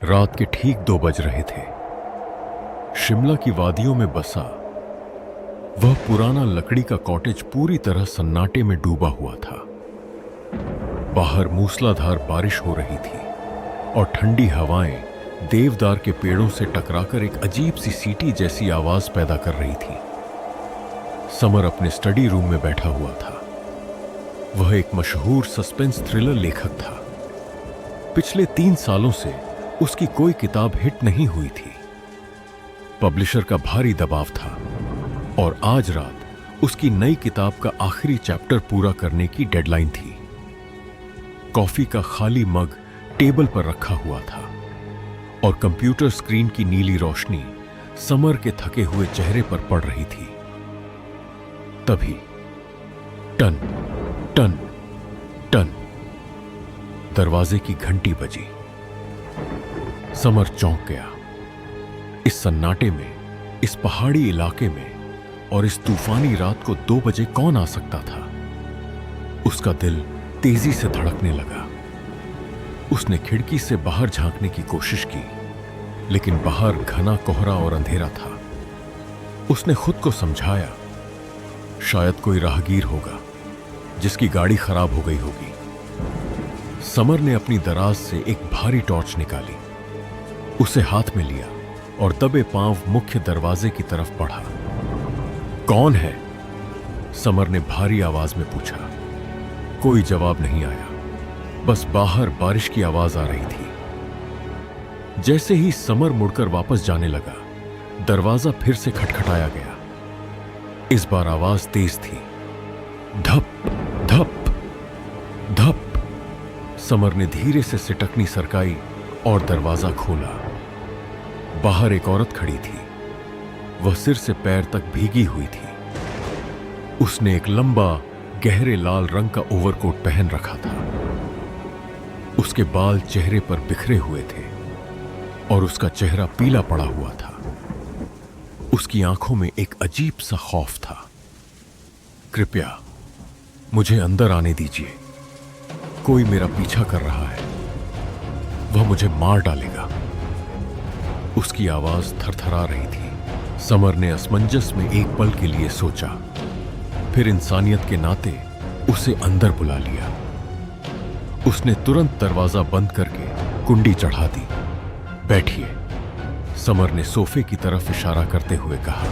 रात के ठीक 2 बज रहे थे। शिमला की वादियों में बसा वह पुराना लकड़ी का कॉटेज पूरी तरह सन्नाटे में डूबा हुआ था। बाहर मूसलाधार बारिश हो रही थी और ठंडी हवाएं देवदार के पेड़ों से टकराकर एक अजीब सी सीटी जैसी आवाज पैदा कर रही थी। समर अपने स्टडी रूम में बैठा हुआ था। वह एक मशहूर सस्पेंस थ्रिलर लेखक था। पिछले 3 सालों से उसकी कोई किताब हिट नहीं हुई थी। पब्लिशर का भारी दबाव था और आज रात उसकी नई किताब का आखिरी चैप्टर पूरा करने की डेडलाइन थी। कॉफी का खाली मग टेबल पर रखा हुआ था और कंप्यूटर स्क्रीन की नीली रोशनी समर के थके हुए चेहरे पर पड़ रही थी। तभी टन टन टन दरवाजे की घंटी बजी। समर चौंक गया। इस सन्नाटे में, इस पहाड़ी इलाके में और इस तूफानी रात को 2 बजे कौन आ सकता था? उसका दिल तेजी से धड़कने लगा। उसने खिड़की से बाहर झांकने की कोशिश की, लेकिन बाहर घना कोहरा और अंधेरा था। उसने खुद को समझाया, शायद कोई राहगीर होगा जिसकी गाड़ी खराब हो गई होगी। समर ने अपनी दराज से एक भारी टॉर्च निकाली, उसे हाथ में लिया और दबे पांव मुख्य दरवाजे की तरफ बढ़ा। कौन है? समर ने भारी आवाज में पूछा। कोई जवाब नहीं आया, बस बाहर बारिश की आवाज आ रही थी। जैसे ही समर मुड़कर वापस जाने लगा, दरवाजा फिर से खटखटाया गया। इस बार आवाज तेज थी। धप धप धप। समर ने धीरे से सिटकनी सरकाई और दरवाजा खोला। बाहर एक औरत खड़ी थी। वह सिर से पैर तक भीगी हुई थी। उसने एक लंबा गहरे लाल रंग का ओवरकोट पहन रखा था। उसके बाल चेहरे पर बिखरे हुए थे और उसका चेहरा पीला पड़ा हुआ था। उसकी आंखों में एक अजीब सा खौफ था। कृपया मुझे अंदर आने दीजिए, कोई मेरा पीछा कर रहा है, वह मुझे मार डालेगा। उसकी आवाज थरथरा रही थी। समर ने असमंजस में एक पल के लिए सोचा, फिर इंसानियत के नाते उसे अंदर बुला लिया। उसने तुरंत दरवाजा बंद करके कुंडी चढ़ा दी। बैठिए, समर ने सोफे की तरफ इशारा करते हुए कहा।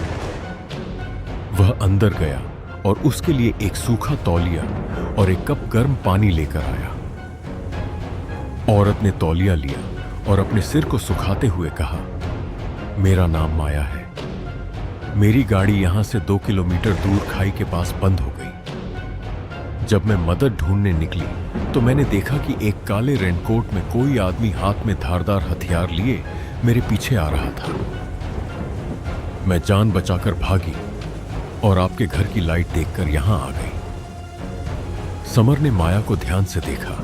वह अंदर गया और उसके लिए एक सूखा तौलिया और एक कप गर्म पानी लेकर आया। औरत ने तौलिया लिया और अपने सिर को सुखाते हुए कहा, मेरा नाम माया है। मेरी गाड़ी यहां से 2 किलोमीटर दूर खाई के पास बंद हो गई। जब मैं मदद ढूंढने निकली तो मैंने देखा कि एक काले रेनकोट में कोई आदमी हाथ में धारदार हथियार लिए मेरे पीछे आ रहा था। मैं जान बचाकर भागी और आपके घर की लाइट देखकर यहां आ गई। समर ने माया को ध्यान से देखा।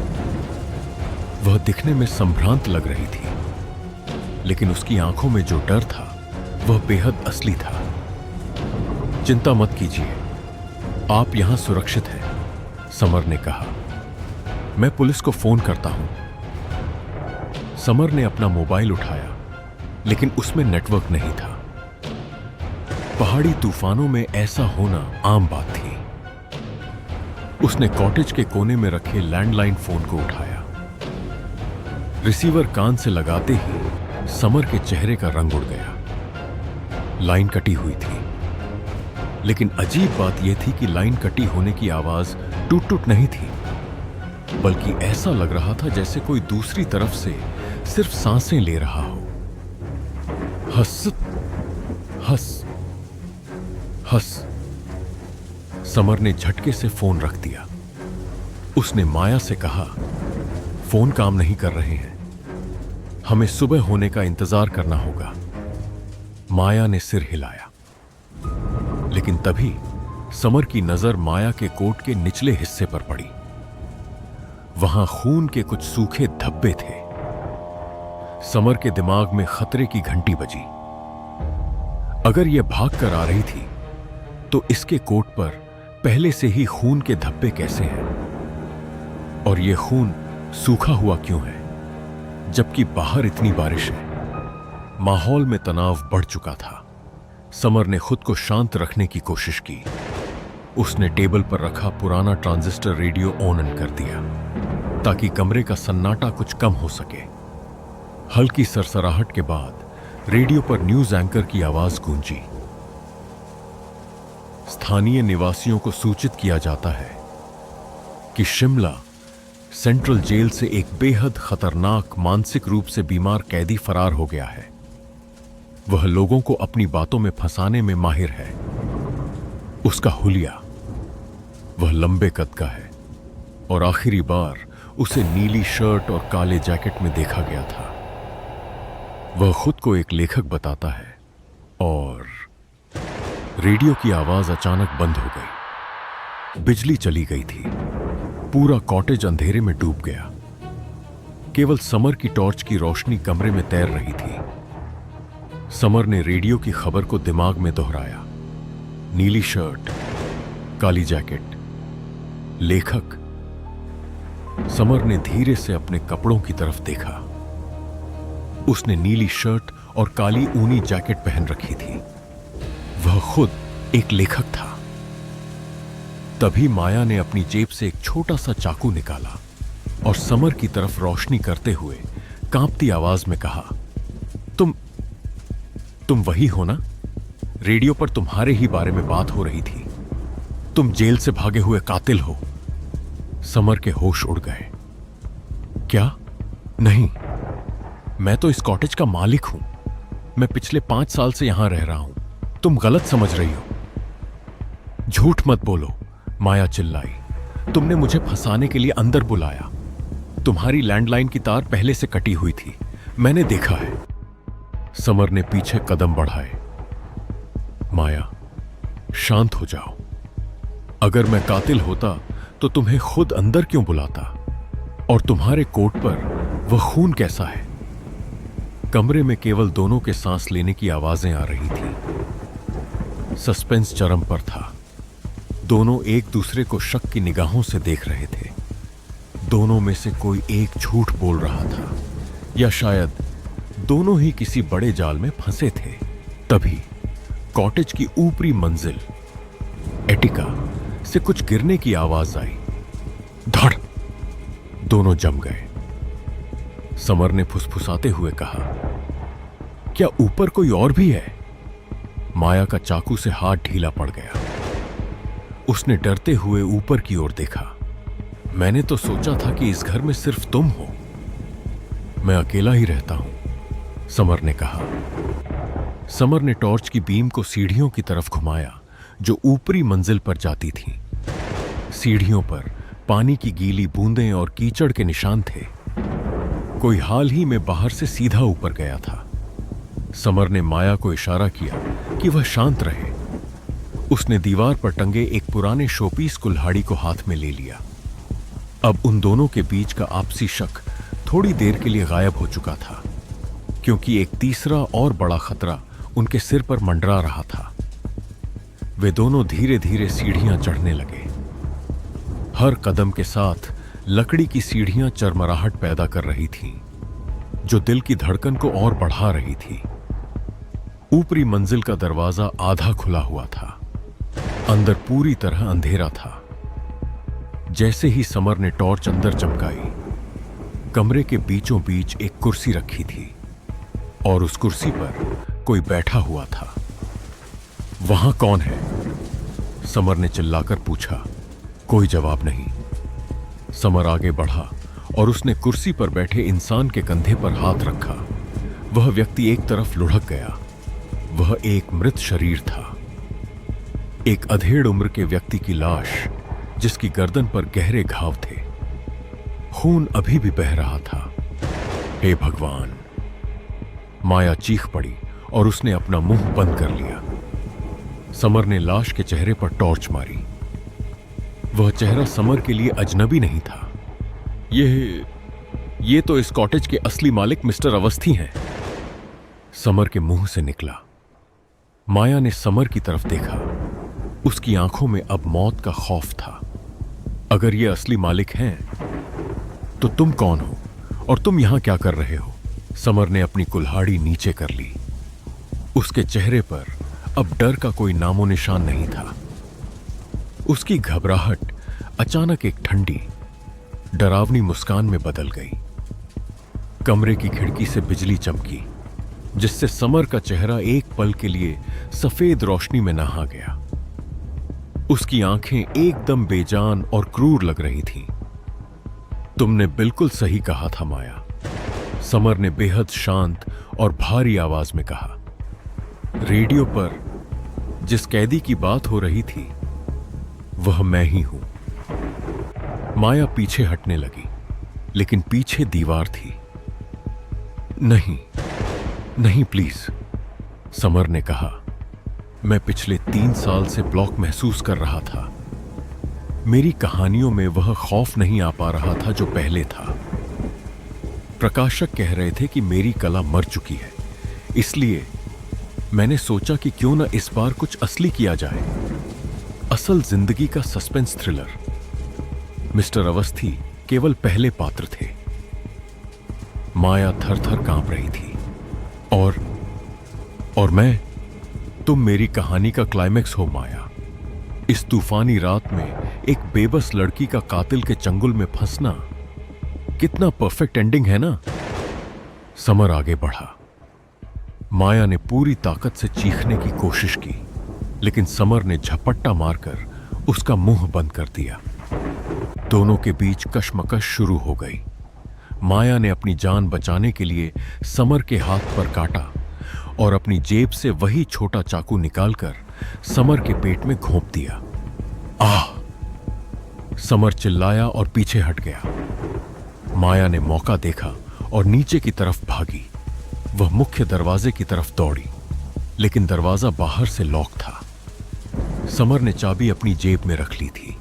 वह दिखने में संभ्रांत लग रही थी, लेकिन उसकी आंखों में जो डर था वह बेहद असली था। चिंता मत कीजिए, आप यहां सुरक्षित हैं, समर ने कहा। मैं पुलिस को फोन करता हूं। समर ने अपना मोबाइल उठाया, लेकिन उसमें नेटवर्क नहीं था। पहाड़ी तूफानों में ऐसा होना आम बात थी। उसने कॉटेज के कोने में रखे लैंडलाइन फोन को उठाया। रिसीवर कान से लगाते ही समर के चेहरे का रंग उड़ गया। लाइन कटी हुई थी, लेकिन अजीब बात यह थी कि लाइन कटी होने की आवाज टूट टूट नहीं थी, बल्कि ऐसा लग रहा था जैसे कोई दूसरी तरफ से सिर्फ सांसें ले रहा हो। हंस हंस हंस। समर ने झटके से फोन रख दिया। उसने माया से कहा, फोन काम नहीं कर रहे हैं, हमें सुबह होने का इंतजार करना होगा। माया ने सिर हिलाया, लेकिन तभी समर की नजर माया के कोट के निचले हिस्से पर पड़ी। वहां खून के कुछ सूखे धब्बे थे। समर के दिमाग में खतरे की घंटी बजी। अगर यह भागकर आ रही थी तो इसके कोट पर पहले से ही खून के धब्बे कैसे हैं? और यह खून सूखा हुआ क्यों है? जबकि बाहर इतनी बारिश है। माहौल में तनाव बढ़ चुका था। समर ने खुद को शांत रखने की कोशिश की। उसने टेबल पर रखा पुराना ट्रांजिस्टर रेडियो ऑन कर दिया ताकि कमरे का सन्नाटा कुछ कम हो सके। हल्की सरसराहट के बाद रेडियो पर न्यूज एंकर की आवाज गूंजी। स्थानीय निवासियों को सूचित किया जाता है कि शिमला सेंट्रल जेल से एक बेहद खतरनाक मानसिक रूप से बीमार कैदी फरार हो गया है। वह लोगों को अपनी बातों में फंसाने में माहिर है। उसका हुलिया, वह लंबे कद का है और आखिरी बार उसे नीली शर्ट और काले जैकेट में देखा गया था। वह खुद को एक लेखक बताता है। और रेडियो की आवाज अचानक बंद हो गई। बिजली चली गई थी। पूरा कॉटेज अंधेरे में डूब गया। केवल समर की टॉर्च की रोशनी कमरे में तैर रही थी। समर ने रेडियो की खबर को दिमाग में दोहराया। नीली शर्ट, काली जैकेट, लेखक। समर ने धीरे से अपने कपड़ों की तरफ देखा। उसने नीली शर्ट और काली ऊनी जैकेट पहन रखी थी। वह खुद एक लेखक था। तभी माया ने अपनी जेब से एक छोटा सा चाकू निकाला और समर की तरफ रोशनी करते हुए कांपती आवाज में कहा, तुम वही हो ना? रेडियो पर तुम्हारे ही बारे में बात हो रही थी। तुम जेल से भागे हुए कातिल हो। समर के होश उड़ गए। क्या? नहीं, मैं तो इस कॉटेज का मालिक हूं। मैं पिछले 5 साल से यहां रह रहा हूं। तुम गलत समझ रही हो। झूठ मत बोलो, माया चिल्लाई। तुमने मुझे फंसाने के लिए अंदर बुलाया। तुम्हारी लैंडलाइन की तार पहले से कटी हुई थी। मैंने देखा है। समर ने पीछे कदम बढ़ाए। माया, शांत हो जाओ। अगर मैं कातिल होता तो तुम्हें खुद अंदर क्यों बुलाता? और तुम्हारे कोट पर वह खून कैसा है? कमरे में केवल दोनों के सांस लेने की आवाजें आ रही थी। सस्पेंस चरम पर था। दोनों एक दूसरे को शक की निगाहों से देख रहे थे। दोनों में से कोई एक झूठ बोल रहा था, या शायद दोनों ही किसी बड़े जाल में फंसे थे। तभी कॉटेज की ऊपरी मंजिल एटिका से कुछ गिरने की आवाज आई। धड़! दोनों जम गए। समर ने फुसफुसाते हुए कहा, क्या ऊपर कोई और भी है? माया का चाकू से हाथ ढीला पड़ गया। उसने डरते हुए ऊपर की ओर देखा। मैंने तो सोचा था कि इस घर में सिर्फ तुम हो। मैं अकेला ही रहता हूं, समर ने कहा। समर ने टॉर्च की बीम को सीढ़ियों की तरफ घुमाया जो ऊपरी मंजिल पर जाती थी। सीढ़ियों पर पानी की गीली बूंदें और कीचड़ के निशान थे। कोई हाल ही में बाहर से सीधा ऊपर गया था। समर ने माया को इशारा किया कि वह शांत रहे। उसने दीवार पर टंगे एक पुराने शोपीस कुल्हाड़ी को हाथ में ले लिया। अब उन दोनों के बीच का आपसी शक थोड़ी देर के लिए गायब हो चुका था, क्योंकि एक तीसरा और बड़ा खतरा उनके सिर पर मंडरा रहा था। वे दोनों धीरे धीरे सीढ़ियां चढ़ने लगे। हर कदम के साथ लकड़ी की सीढ़ियां चरमराहट पैदा कर रही थीं, जो दिल की धड़कन को और बढ़ा रही थी। ऊपरी मंजिल का दरवाजा आधा खुला हुआ था। अंदर पूरी तरह अंधेरा था। जैसे ही समर ने टॉर्च अंदर चमकाई, कमरे के बीचों बीच एक कुर्सी रखी थी और उस कुर्सी पर कोई बैठा हुआ था। वहां कौन है? समर ने चिल्लाकर पूछा। कोई जवाब नहीं। समर आगे बढ़ा और उसने कुर्सी पर बैठे इंसान के कंधे पर हाथ रखा। वह व्यक्ति एक तरफ लुढ़क गया। वह एक मृत शरीर था। एक अधेड़ उम्र के व्यक्ति की लाश, जिसकी गर्दन पर गहरे घाव थे। खून अभी भी बह रहा था। हे भगवान! माया चीख पड़ी और उसने अपना मुंह बंद कर लिया। समर ने लाश के चेहरे पर टॉर्च मारी। वह चेहरा समर के लिए अजनबी नहीं था। ये तो इस कॉटेज के असली मालिक मिस्टर अवस्थी हैं, समर के मुंह से निकला। माया ने समर की तरफ देखा। उसकी आंखों में अब मौत का खौफ था। अगर ये असली मालिक हैं, तो तुम कौन हो और तुम यहां क्या कर रहे हो? समर ने अपनी कुल्हाड़ी नीचे कर ली। उसके चेहरे पर अब डर का कोई नामो निशान नहीं था। उसकी घबराहट अचानक एक ठंडी, डरावनी मुस्कान में बदल गई। कमरे की खिड़की से बिजली चमकी, जिससे समर का चेहरा एक पल के लिए सफेद रोशनी में नहा गया। उसकी आंखें एकदम बेजान और क्रूर लग रही थीं। तुमने बिल्कुल सही कहा था माया, समर ने बेहद शांत और भारी आवाज में कहा। रेडियो पर जिस कैदी की बात हो रही थी वह मैं ही हूं। माया पीछे हटने लगी, लेकिन पीछे दीवार थी। नहीं नहीं प्लीज, समर ने कहा। मैं पिछले 3 साल से ब्लॉक महसूस कर रहा था। मेरी कहानियों में वह खौफ नहीं आ पा रहा था जो पहले था। प्रकाशक कह रहे थे कि मेरी कला मर चुकी है, इसलिए मैंने सोचा कि क्यों न इस बार कुछ असली किया जाए। असल जिंदगी का सस्पेंस थ्रिलर। मिस्टर अवस्थी केवल पहले पात्र थे। माया थर-थर कांप रही थी। और मैं, तुम मेरी कहानी का क्लाइमेक्स हो माया। इस तूफानी रात में एक बेबस लड़की का कातिल के चंगुल में फंसना कितना परफेक्ट एंडिंग है ना? समर आगे बढ़ा। माया ने पूरी ताकत से चीखने की कोशिश की, लेकिन समर ने झपट्टा मारकर उसका मुंह बंद कर दिया। दोनों के बीच कशमकश शुरू हो गई। माया ने अपनी जान बचाने के लिए समर के हाथ पर काटा और अपनी जेब से वही छोटा चाकू निकालकर समर के पेट में घोंप दिया। आह! समर चिल्लाया और पीछे हट गया। माया ने मौका देखा और नीचे की तरफ भागी। वह मुख्य दरवाजे की तरफ दौड़ी, लेकिन दरवाजा बाहर से लॉक था। समर ने चाबी अपनी जेब में रख ली थी।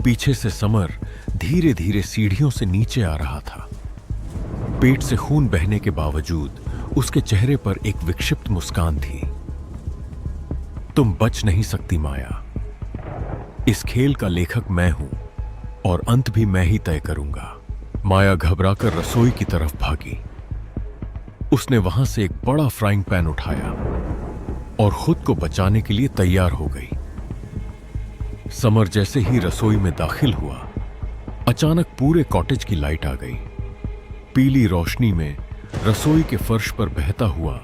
पीछे से समर धीरे धीरे सीढ़ियों से नीचे आ रहा था। पेट से खून बहने के बावजूद उसके चेहरे पर एक विक्षिप्त मुस्कान थी। तुम बच नहीं सकती माया। इस खेल का लेखक मैं हूं और अंत भी मैं ही तय करूंगा। माया घबराकर रसोई की तरफ भागी। उसने वहां से एक बड़ा फ्राइंग पैन उठाया और खुद को बचाने के लिए तैयार हो गई। समर जैसे ही रसोई में दाखिल हुआ, अचानक पूरे कॉटेज की लाइट आ गई। पीली रोशनी में रसोई के फर्श पर बहता हुआ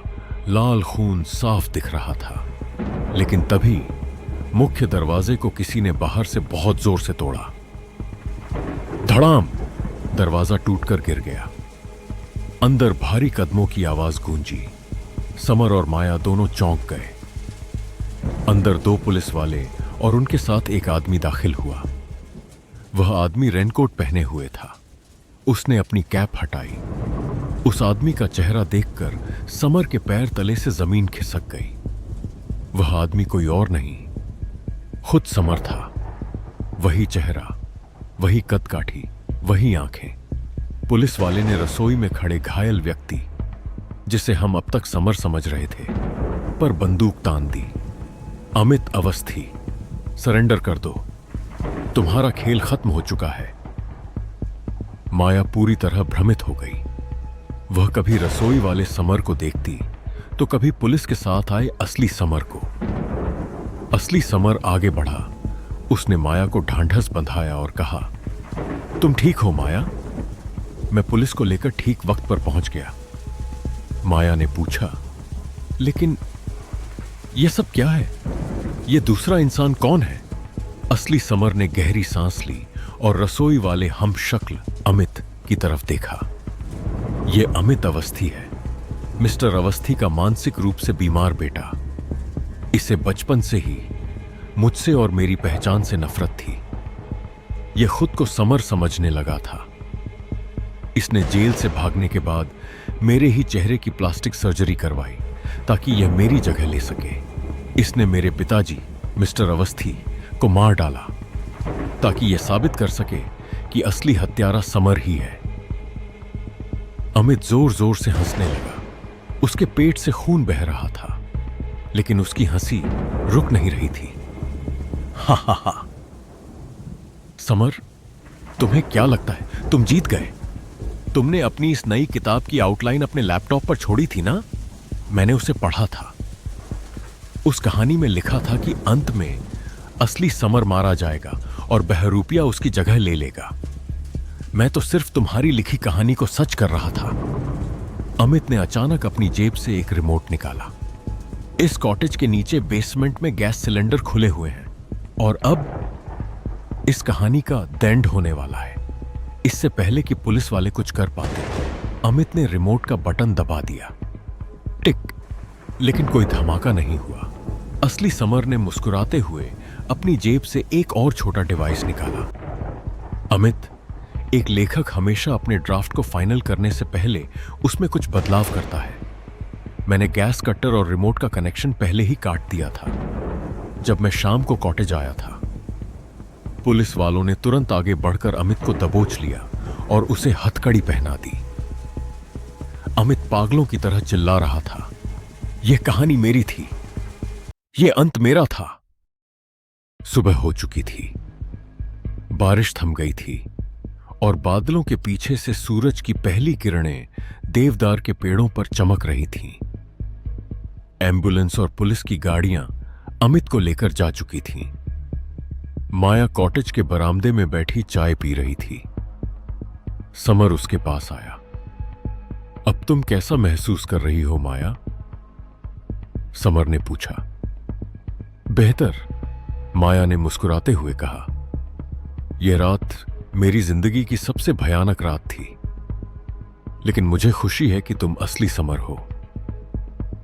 लाल खून साफ दिख रहा था। लेकिन तभी मुख्य दरवाजे को किसी ने बाहर से बहुत जोर से तोड़ा। धड़ाम! दरवाजा टूटकर गिर गया। अंदर भारी कदमों की आवाज गूंजी। समर और माया दोनों चौंक गए। अंदर 2 पुलिस वाले और उनके साथ एक आदमी दाखिल हुआ। वह आदमी रेनकोट पहने हुए था। उसने अपनी कैप हटाई। उस आदमी का चेहरा देखकर समर के पैर तले से जमीन खिसक गई। वह आदमी कोई और नहीं, खुद समर था। वही चेहरा, वही कदकाठी, वही आंखें। पुलिस वाले ने रसोई में खड़े घायल व्यक्ति, जिसे हम अब तक समर समझ रहे थे, पर बंदूक तान दी। अमित अवस्थी, सरेंडर कर दो, तुम्हारा खेल खत्म हो चुका है। माया पूरी तरह भ्रमित हो गई। वह कभी रसोई वाले समर को देखती, तो कभी पुलिस के साथ आए असली समर को। असली समर आगे बढ़ा। उसने माया को ढांढस बंधाया और कहा, तुम ठीक हो माया? मैं पुलिस को लेकर ठीक वक्त पर पहुंच गया। माया ने पूछा, लेकिन यह सब क्या है? यह दूसरा इंसान कौन है? असली समर ने गहरी सांस ली और रसोई वाले हम शक्ल अमित की तरफ देखा। यह अमित अवस्थी है, मिस्टर अवस्थी का मानसिक रूप से बीमार बेटा। इसे बचपन से ही मुझसे और मेरी पहचान से नफरत थी। यह खुद को समर समझने लगा था। इसने जेल से भागने के बाद मेरे ही चेहरे की प्लास्टिक सर्जरी करवाई ताकि यह मेरी जगह ले सके। इसने मेरे पिताजी मिस्टर अवस्थी को मार डाला ताकि यह साबित कर सके कि असली हत्यारा समर ही है। अमित जोर जोर से हंसने लगा। उसके पेट से खून बह रहा था, लेकिन उसकी हंसी रुक नहीं रही थी। हा हा हा। समर, तुम्हें क्या लगता है तुम जीत गए? तुमने अपनी इस नई किताब की आउटलाइन अपने लैपटॉप पर छोड़ी थी ना? मैंने उसे पढ़ा था। उस कहानी में लिखा था कि अंत में असली समर मारा जाएगा और बहरूपिया उसकी जगह ले लेगा। मैं तो सिर्फ तुम्हारी लिखी कहानी को सच कर रहा था। अमित ने अचानक अपनी जेब से एक रिमोट निकाला। इस कॉटेज के नीचे बेसमेंट में गैस सिलेंडर खुले हुए हैं और अब इस कहानी का एंड होने वाला है। इससे पहले कि पुलिस वाले कुछ कर पाते, अमित ने रिमोट का बटन दबा दिया। टिक, लेकिन कोई धमाका नहीं हुआ। असली समर ने मुस्कुराते हुए अपनी जेब से एक और छोटा डिवाइस निकाला। अमित, एक लेखक हमेशा अपने ड्राफ्ट को फाइनल करने से पहले उसमें कुछ बदलाव करता है। मैंने गैस कटर और रिमोट का कनेक्शन पहले ही काट दिया था जब मैं शाम को कॉटेज आया था। पुलिस वालों ने तुरंत आगे बढ़कर अमित को दबोच लिया और उसे हथकड़ी पहना दी। अमित पागलों की तरह चिल्ला रहा था, यह कहानी मेरी थी, यह अंत मेरा था। सुबह हो चुकी थी, बारिश थम गई थी और बादलों के पीछे से सूरज की पहली किरणें देवदार के पेड़ों पर चमक रही थीं। एम्बुलेंस और पुलिस की गाड़ियां अमित को लेकर जा चुकी थीं। माया कॉटेज के बरामदे में बैठी चाय पी रही थी। समर उसके पास आया। अब तुम कैसा महसूस कर रही हो माया? समर ने पूछा। बेहतर, माया ने मुस्कुराते हुए कहा। यह रात मेरी जिंदगी की सबसे भयानक रात थी, लेकिन मुझे खुशी है कि तुम असली समर हो।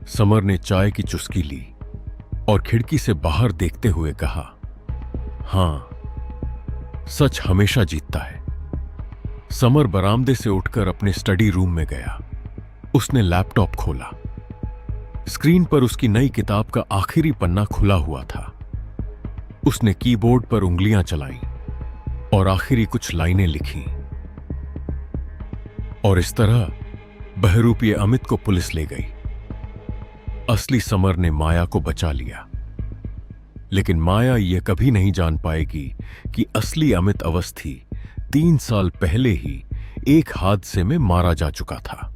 समर ने चाय की चुस्की ली और खिड़की से बाहर देखते हुए कहा, हां, सच हमेशा जीतता है। समर बरामदे से उठकर अपने स्टडी रूम में गया। उसने लैपटॉप खोला। स्क्रीन पर उसकी नई किताब का आखिरी पन्ना खुला हुआ था। उसने कीबोर्ड पर उंगलियां चलाईं और आखिरी कुछ लाइनें लिखीं। और इस तरह बहरूपिया अमित को पुलिस ले गई। असली समर ने माया को बचा लिया, लेकिन माया यह कभी नहीं जान पाएगी कि असली अमित अवस्थी 3 साल पहले ही एक हादसे में मारा जा चुका था।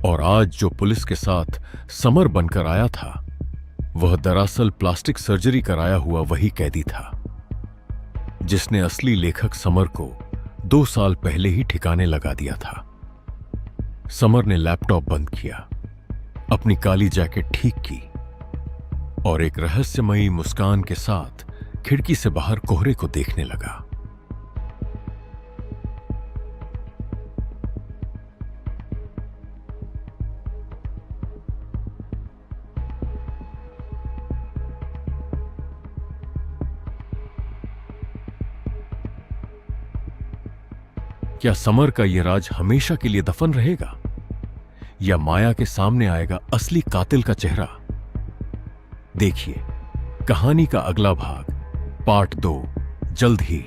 और आज जो पुलिस के साथ समर बनकर आया था, वह दरअसल प्लास्टिक सर्जरी कराया हुआ वही कैदी था जिसने असली लेखक समर को 2 साल पहले ही ठिकाने लगा दिया था। समर ने लैपटॉप बंद किया, अपनी काली जैकेट ठीक की और एक रहस्यमयी मुस्कान के साथ खिड़की से बाहर कोहरे को देखने लगा। क्या समर का यह राज हमेशा के लिए दफन रहेगा, या माया के सामने आएगा असली कातिल का चेहरा? देखिए कहानी का अगला भाग, पार्ट 2, जल्द ही।